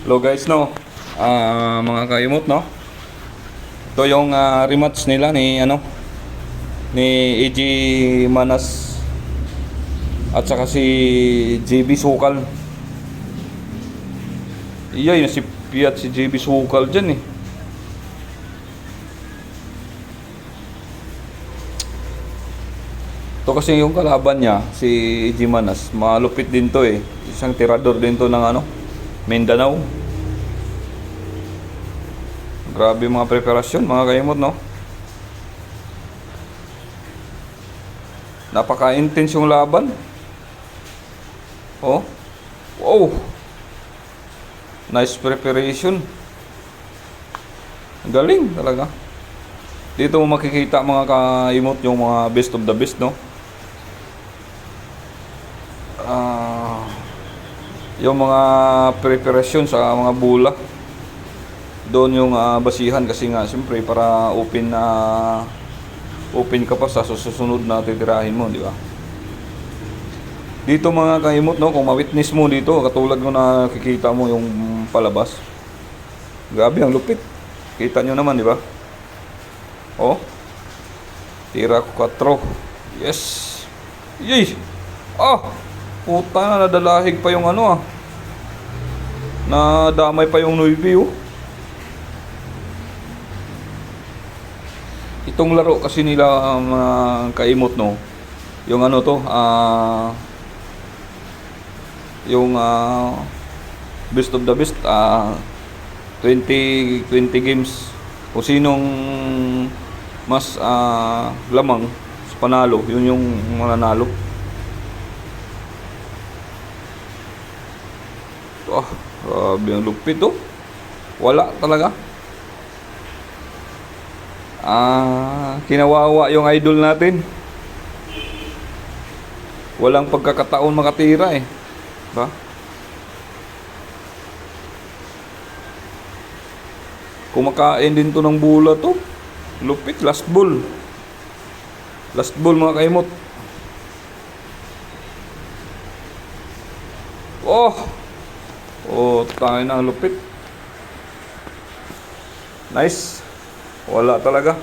Hello guys, no. Mga kaimot, no. Ito yung rematch nila ni AG Manas at saka si JB Sukal. Iyay na si Piat si JB Sukal diyan eh. Ito kasi yung kalaban niya, si AG Manas, malupit din to eh. Isang tirador din to ng Mindanao. Grabe mga preparasyon, mga kaimot, no? Napaka-intense yung laban. Oh. Wow. Nice preparation. Galing talaga. Dito mo makikita mga kaimot yung mga best of the best, no? Yung mga preparasyon sa mga bula. Doon yung basihan kasi nga siyempre para open ka pa sa susunod na titirahin mo, di ba? Dito mga kaimot, no, kung ma-witness mo dito, katulad ko na nakikita mo yung palabas. Grabe ang lupit. Kita nyo naman, di ba? Oh. Tira 4. Yes. Yay. Puta na, nadalahig pa yung nadamay pa yung Nuibi, oh. Itong laro kasi nila kaimot, no. Yung yung best of the best 20 games. Kung sinong mas lamang sa panalo, yun yung mananalo. Grabe ang lupit, oh. Wala talaga. Kinawawa yung idol natin. Walang pagkakataon makatira eh. Ba? Kumakain din to ng bula to. Lupit, last ball. Last ball mga kaimot. Tayo na lupit. Nice. Wala talaga.